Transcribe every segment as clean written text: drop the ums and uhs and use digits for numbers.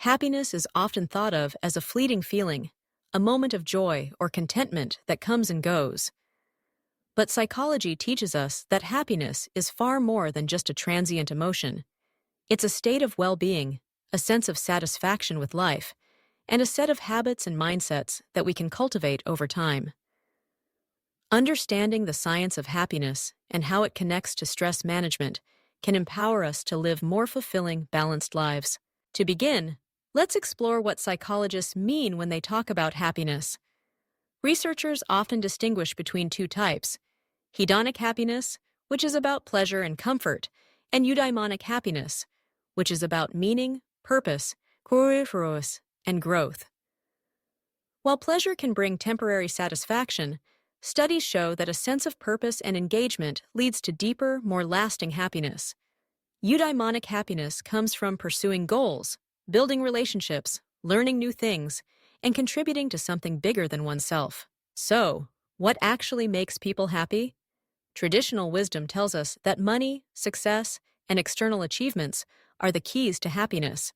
Happiness is often thought of as a fleeting feeling, a moment of joy or contentment that comes and goes. But psychology teaches us that happiness is far more than just a transient emotion. It's a state of well-being, a sense of satisfaction with life, and a set of habits and mindsets that we can cultivate over time. Understanding the science of happiness and how it connects to stress management can empower us to live more fulfilling, balanced lives. To begin, let's explore what psychologists mean when they talk about happiness. Researchers often distinguish between two types: hedonic happiness, which is about pleasure and comfort, and eudaimonic happiness, which is about meaning, purpose, choreophorus, and growth. While pleasure can bring temporary satisfaction, studies show that a sense of purpose and engagement leads to deeper, more lasting happiness. Eudaimonic happiness comes from pursuing goals, building relationships, learning new things, and contributing to something bigger than oneself. So, what actually makes people happy? Traditional wisdom tells us that money, success, and external achievements are the keys to happiness.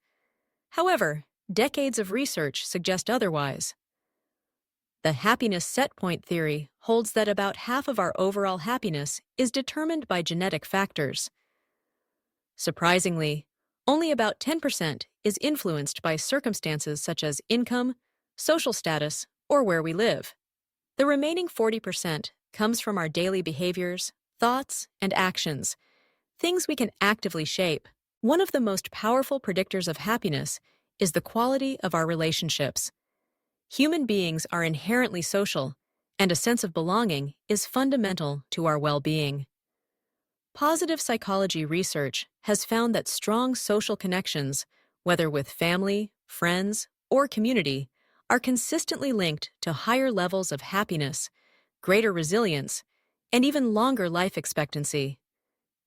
However, decades of research suggest otherwise. The happiness set point theory holds that about half of our overall happiness is determined by genetic factors. Surprisingly, only about 10% is influenced by circumstances such as income, social status, or where we live. The remaining 40% comes from our daily behaviors, thoughts, and actions, things we can actively shape. One of the most powerful predictors of happiness is the quality of our relationships. Human beings are inherently social, and a sense of belonging is fundamental to our well-being. Positive psychology research has found that strong social connections, whether with family, friends, or community, are consistently linked to higher levels of happiness, greater resilience, and even longer life expectancy.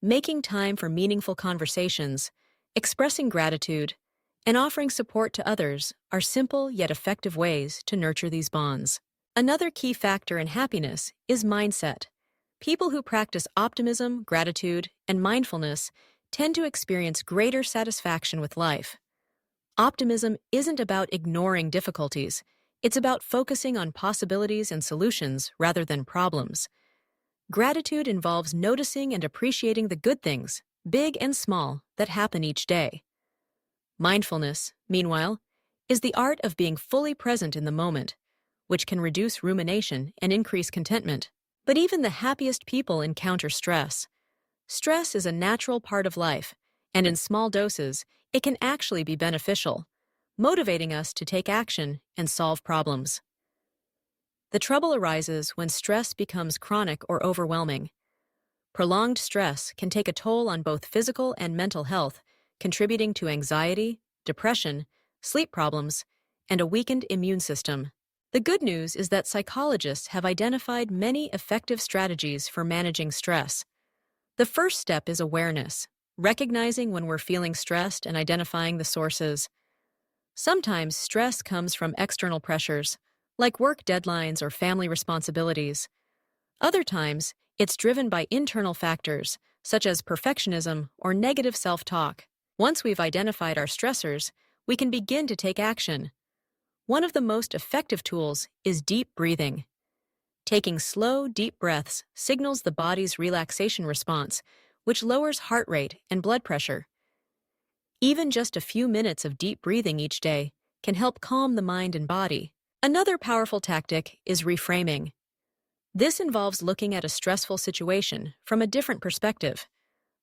Making time for meaningful conversations, expressing gratitude, and offering support to others are simple yet effective ways to nurture these bonds. Another key factor in happiness is mindset. People who practice optimism, gratitude, and mindfulness tend to experience greater satisfaction with life. Optimism isn't about ignoring difficulties. It's about focusing on possibilities and solutions rather than problems. Gratitude involves noticing and appreciating the good things, big and small, that happen each day. Mindfulness, meanwhile, is the art of being fully present in the moment, which can reduce rumination and increase contentment. But even the happiest people encounter stress. Stress is a natural part of life, and in small doses, it can actually be beneficial, motivating us to take action and solve problems. The trouble arises when stress becomes chronic or overwhelming. Prolonged stress can take a toll on both physical and mental health, contributing to anxiety, depression, sleep problems, and a weakened immune system. The good news is that psychologists have identified many effective strategies for managing stress. The first step is awareness, recognizing when we're feeling stressed and identifying the sources. Sometimes stress comes from external pressures, like work deadlines or family responsibilities. Other times, it's driven by internal factors, such as perfectionism or negative self-talk. Once we've identified our stressors, we can begin to take action. One of the most effective tools is deep breathing. Taking slow, deep breaths signals the body's relaxation response, which lowers heart rate and blood pressure. Even just a few minutes of deep breathing each day can help calm the mind and body. Another powerful tactic is reframing. This involves looking at a stressful situation from a different perspective.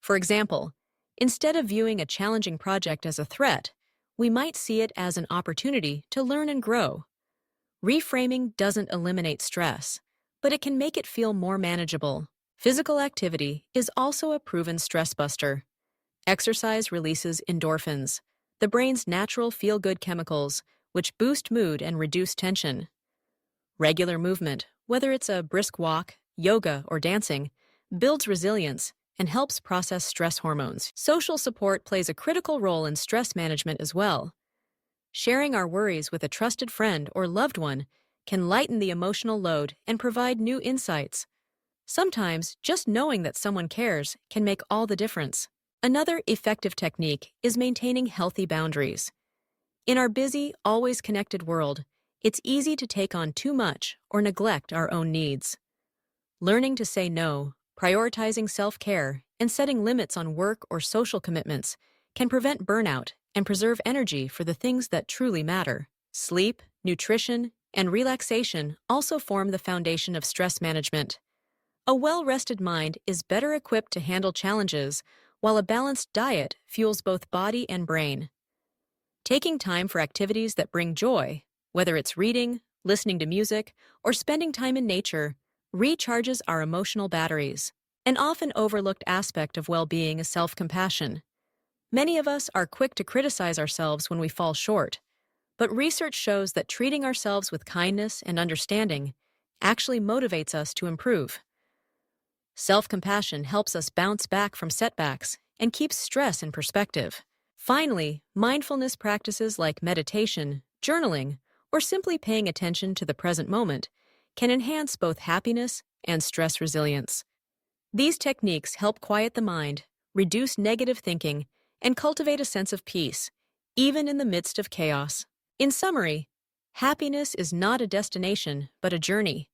For example, instead of viewing a challenging project as a threat, we might see it as an opportunity to learn and grow. Reframing doesn't eliminate stress, but it can make it feel more manageable. Physical activity is also a proven stress buster. Exercise releases endorphins, the brain's natural feel-good chemicals, which boost mood and reduce tension. Regular movement, whether it's a brisk walk, yoga, or dancing, builds resilience and helps process stress hormones. Social support plays a critical role in stress management as well. Sharing our worries with a trusted friend or loved one can lighten the emotional load and provide new insights. Sometimes, just knowing that someone cares can make all the difference. Another effective technique is maintaining healthy boundaries. In our busy, always connected world, it's easy to take on too much or neglect our own needs. Learning to say no, prioritizing self-care, and setting limits on work or social commitments can prevent burnout and preserve energy for the things that truly matter. Sleep, nutrition, and relaxation also form the foundation of stress management. A well-rested mind is better equipped to handle challenges, while a balanced diet fuels both body and brain. Taking time for activities that bring joy, whether it's reading, listening to music, or spending time in nature, recharges our emotional batteries. An often overlooked aspect of well-being is self-compassion. Many of us are quick to criticize ourselves when we fall short, but research shows that treating ourselves with kindness and understanding actually motivates us to improve. Self-compassion helps us bounce back from setbacks and keeps stress in perspective. Finally, mindfulness practices like meditation, journaling, or simply paying attention to the present moment can enhance both happiness and stress resilience. These techniques help quiet the mind, reduce negative thinking, and cultivate a sense of peace, even in the midst of chaos. In summary, happiness is not a destination, but a journey,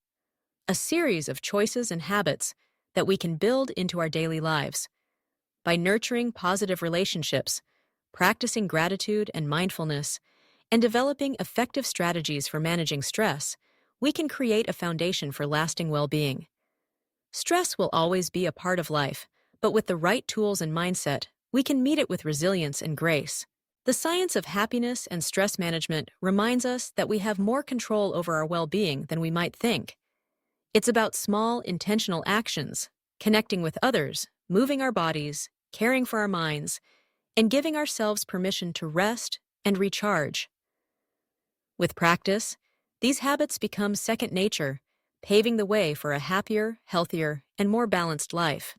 a series of choices and habits that we can build into our daily lives. By nurturing positive relationships, practicing gratitude and mindfulness, and developing effective strategies for managing stress, we can create a foundation for lasting well-being. Stress will always be a part of life, but with the right tools and mindset, we can meet it with resilience and grace. The science of happiness and stress management reminds us that we have more control over our well-being than we might think. It's about small, intentional actions, connecting with others, moving our bodies, caring for our minds, and giving ourselves permission to rest and recharge. With practice, these habits become second nature, paving the way for a happier, healthier, and more balanced life.